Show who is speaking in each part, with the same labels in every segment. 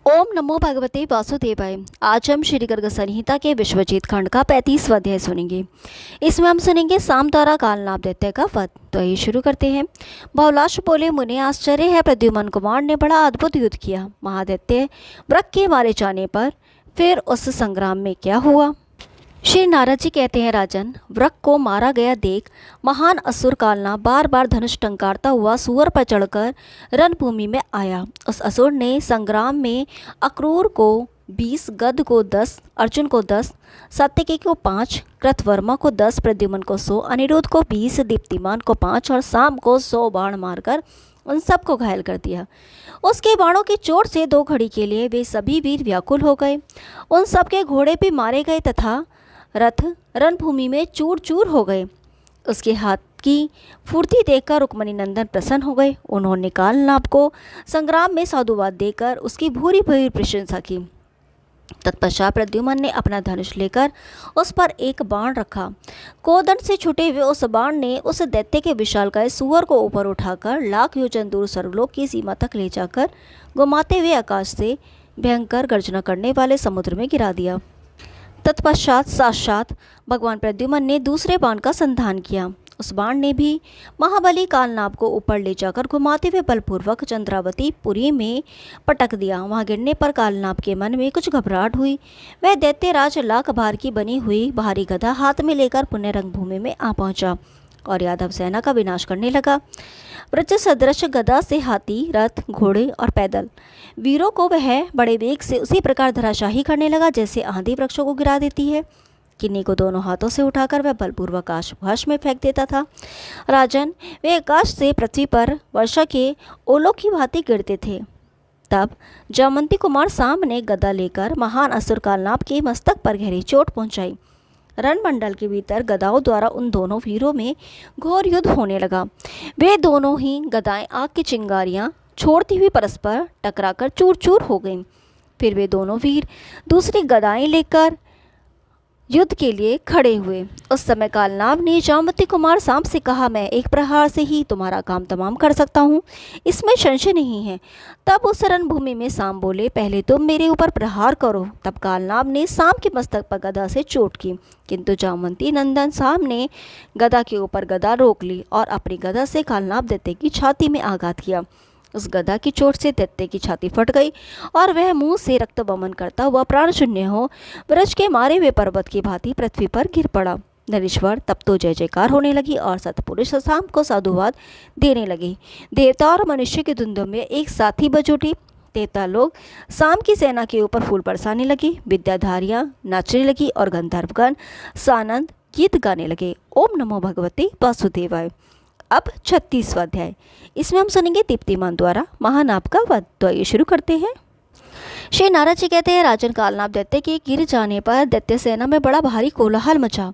Speaker 1: ओम नमो भगवते वासुदेवाय। आज हम श्री गर्ग संहिता के विश्वजीत खंड का 35वां अध्याय सुनेंगे। इसमें हम सुनेंगे साम द्वारा कालनाभ दैत्य का वध। तो ये शुरू करते हैं। बहुलाश बोले, मुने आश्चर्य है, प्रद्युम्न कुमार ने बड़ा अद्भुत युद्ध किया। महादैत्य वृक्क के मारे जाने पर फिर उस संग्राम में क्या हुआ? श्री नारद जी कहते हैं, राजन, वृक्क को मारा गया देख महान असुर कालनाभ बार बार धनुष टंकारता हुआ सुअर पर चढ़कर रणभूमि में आया। उस असुर ने संग्राम में अक्रूर को 20, गद को 10, अर्जुन को 10, सात्यकी को 5, कृतवर्मा को 10, प्रद्युम्न को 100, अनिरुद्ध को 20, दीप्तिमान को 5 और साम को 100 बाण मारकर उन सबको घायल कर दिया। उसके बाणों की चोट से 2 घड़ी के लिए वे सभी वीर व्याकुल हो गए। उन सबके घोड़े भी मारे गए तथा रथ रणभूमि में चूर चूर हो गए। उसके हाथ की फुर्ती देखकर रुक्मणी नंदन प्रसन्न हो गए। उन्होंने कालनाभ को संग्राम में साधुवाद देकर उसकी भूरी भूरी प्रशंसा की। तत्पश्चात प्रद्युम्न ने अपना धनुष लेकर उस पर एक बाण रखा। कोदंड से छुटे हुए उस बाण ने उस दैत्य के विशालकाय सुअर को ऊपर उठाकर लाख योजन दूर सर्वलोक की सीमा तक ले जाकर घुमाते हुए आकाश से भयंकर गर्जना करने वाले समुद्र में गिरा दिया। तत्पश्चात साक्षात भगवान प्रद्युम्न ने दूसरे बाण का संधान किया। उस बाण ने भी महाबली कालनाभ को ऊपर ले जाकर घुमाते हुए बलपूर्वक चंद्रावती पुरी में पटक दिया। वहां गिरने पर कालनाभ के मन में कुछ घबराहट हुई। वह दैत्यराज लाख भार की बनी हुई भारी गदा हाथ में लेकर पुण्य रंगभूमि में आ पहुंचा और यादव सेना का विनाश करने लगा। वृक्ष सदृश गदा से हाथी, रथ, घोड़े और पैदल वीरों को वह बड़े वेग से उसी प्रकार धराशाही करने लगा जैसे आंधी वृक्षों को गिरा देती है। किन्नी को दोनों हाथों से उठाकर वह बलपूर्वक आकाश में फेंक देता था। राजन, वे आकाश से पृथ्वी पर वर्षा के ओलों की भांति गिरते थे। तब जामवंती कुमार साम ने गदा लेकर महान असुर कालनाभ के मस्तक पर गहरी चोट पहुंचाई। रणमंडल के भीतर गदाओं द्वारा उन दोनों वीरों में घोर युद्ध होने लगा। वे दोनों ही गदाएं आग की चिंगारियां छोड़ती हुई परस्पर टकराकर चूर चूर हो गईं। फिर वे दोनों वीर दूसरी गदाएं लेकर युद्ध के लिए खड़े हुए। उस समय कालनाभ ने जामवती कुमार साम से कहा, मैं एक प्रहार से ही तुम्हारा काम तमाम कर सकता हूँ, इसमें संशय नहीं है। तब उस रणभूमि में साम बोले, पहले तुम मेरे ऊपर प्रहार करो। तब कालनाभ ने साम के मस्तक पर गदा से चोट की, किंतु जामवंती नंदन साम ने गदा के ऊपर गदा रोक ली और अपनी गदा से कालनाभ दैत्य की छाती में आघात किया। उस गदा की चोट से दैत्य की छाती फट गई और वह मुंह से रक्त वमन करता हुआ प्राण शून्य हो वृक्ष के मारे हुए पर्वत की भांति पृथ्वी पर गिर पड़ा। नरेश्वर, तब तो जय जयकार होने लगी और सतपुरुष साम को साधुवाद देने लगे। देवता और मनुष्य के धुंधों में एक साथ ही बज उठी। देवता लोग साम की सेना के ऊपर फूल बरसाने लगे, विद्याधारियां नाचने लगी और गंधर्वगण सानंद गीत गाने लगे। ओम नमो भगवते वासुदेवाय। अब 36वां अध्याय। इसमें हम सुनेंगे दीप्तिमान द्वारा महानाभ का वध। तो ये शुरू करते हैं। श्री नारद जी कहते हैं, राजन, कालनाभ दैत्य के गिर जाने पर दैत्य सेना में बड़ा भारी कोलाहल मचा।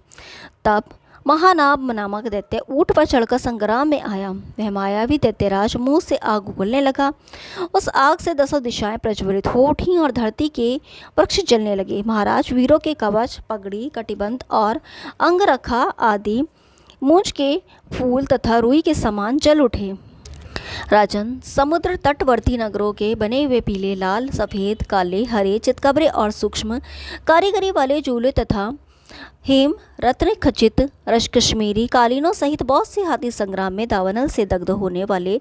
Speaker 1: तब महानाभ नामक दैत्य ऊंट पर चढ़कर संग्राम में आया। वह मायावी दैत्यराज मुंह से आग उगलने लगा। उस आग से 10 दिशाएं प्रज्वलित हो उठी और धरती के वृक्ष जलने लगे। महाराज, वीरों के कवच, पगड़ी, कटिबंध और अंगरखा आदि मूंछ के फूल तथा रुई के समान जल उठे। राजन, समुद्र तटवर्ती नगरों के बने हुए पीले, लाल, सफ़ेद, काले, हरे, चितकबरे और सूक्ष्म कारीगरी वाले झूले तथा हेम रत्न खचित कश्मीरी कालीनों सहित बहुत से हाथी संग्राम में दावानल से दग्ध होने वाले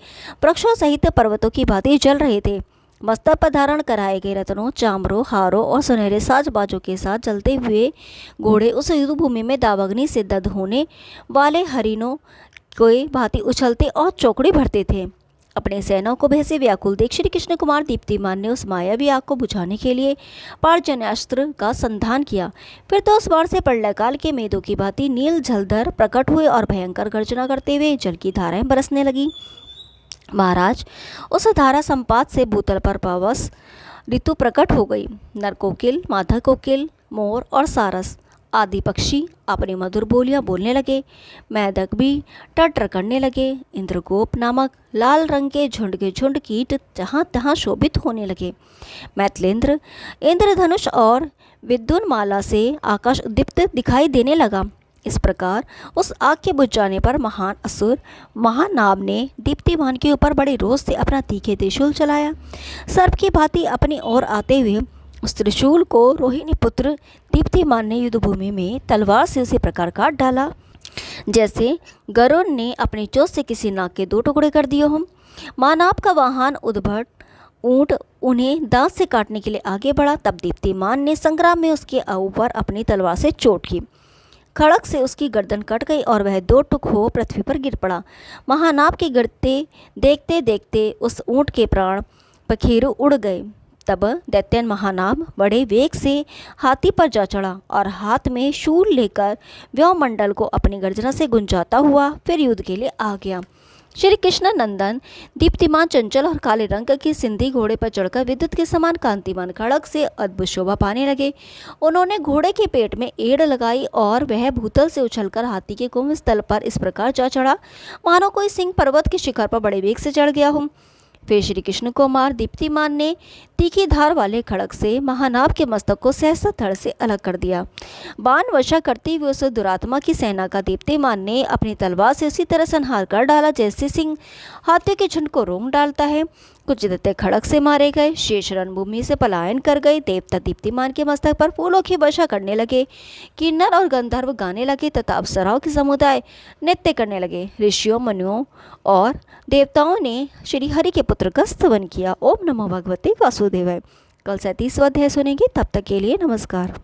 Speaker 1: वृक्षों सहित पर्वतों की भांति जल रहे थे। मस्तक पर धारण कराए गए रत्नों, चामरों, हारों और सुनहरे साजबाजों के साथ चलते हुए घोड़े उस युद्ध भूमि में दावाग्नि से दग्ध होने वाले हरिणों कोई भांति उछलते और चौकड़ी भरते थे। अपने सेनाओं को भय से व्याकुल देख श्री कृष्ण कुमार दीप्तिमान ने उस मायावी आग को बुझाने के लिए पार्जन्यास्त्र का संधान किया। फिर तो उस बाण से प्रलयकाल के मेदों की भांति नील जलधर प्रकट हुए और भयंकर गर्जना करते हुए जल की धाराएं बरसने लगी। महाराज, उस धारा संपात से भूतल पर पावस ऋतु प्रकट हो गई। नर कोकिल, माधा कोकिल, मोर और सारस आदि पक्षी अपनी मधुर बोलियां बोलने लगे। मैदक भी टटर करने लगे। इंद्रगोप नामक लाल रंग के झुंड कीट जहाँ तहाँ शोभित होने लगे। मैथिलेंद्र इंद्रधनुष और विद्युन्माला से आकाश उद्दीप्त दिखाई देने लगा। इस प्रकार उस आग के बुझ जाने पर महान असुर महानाभ ने दीप्तिमान के ऊपर बड़े रोष से अपना तीखे त्रिशूल चलाया। सर्प की भांति अपनी ओर आते हुए उस त्रिशूल को रोहिणी पुत्र दीप्तिमान ने युद्धभूमि में तलवार से उसी प्रकार काट डाला जैसे गरुड़ ने अपनी चोंच से किसी नाग के 2 टुकड़े कर दिए हों। महानाभ का वाहन उद्भट ऊंट उन्हें दांत से काटने के लिए आगे बढ़ा। तब दीप्तिमान ने संग्राम में उसके ऊपर अपनी तलवार से चोट की। खड़क से उसकी गर्दन कट गई और वह 2 टुक हो पृथ्वी पर गिर पड़ा। महानाभ के गिरते देखते देखते उस ऊंट के प्राण पखेरु उड़ गए। तब दैत्यन महानाभ बड़े वेग से हाथी पर जा चढ़ा और हाथ में शूल लेकर व्योमंडल को अपनी गर्जना से गुंजाता हुआ फिर युद्ध के लिए आ गया। श्री कृष्ण नंदन दीप्तिमान चंचल और काले रंग की सिंधी घोड़े पर चढ़कर विद्युत के समान कांतिमान खड़ग से अद्भुत शोभा पाने लगे। उन्होंने घोड़े के पेट में एड़ लगाई और वह भूतल से उछलकर हाथी के कुंभ स्थल पर इस प्रकार जा चढ़ा मानो कोई सिंह पर्वत के शिखर पर बड़े वेग से चढ़ गया हो। फिर श्री कृष्ण को मार दीप्तिमान ने तीखी धार वाले खड़ग से महानाभ के मस्तक को सहसा धड़ से अलग कर दिया। बाण वर्षा करते हुए उस दुरात्मा की सेना का दीप्तिमान ने अपनी तलवार से उसी तरह संहार कर डाला जैसे सिंह हाथियों के झुंड को रोक डालता है। कुछ दैत्य खड़ग से मारे गए, शेष रणभूमि से पलायन कर गए। देवता दीप्तिमान के मस्तक पर फूलों की वर्षा करने लगे। किन्नर और गंधर्व गाने लगे तथा अप्सराओं के समुदाय नृत्य करने लगे। ऋषियों मुनियों और देवताओं ने श्री हरि के पुत्र का स्तवन किया। ओम नमो भगवते वासुदेवाय। कल 37वां अध्याय सुनेंगे, तब तक के लिए नमस्कार।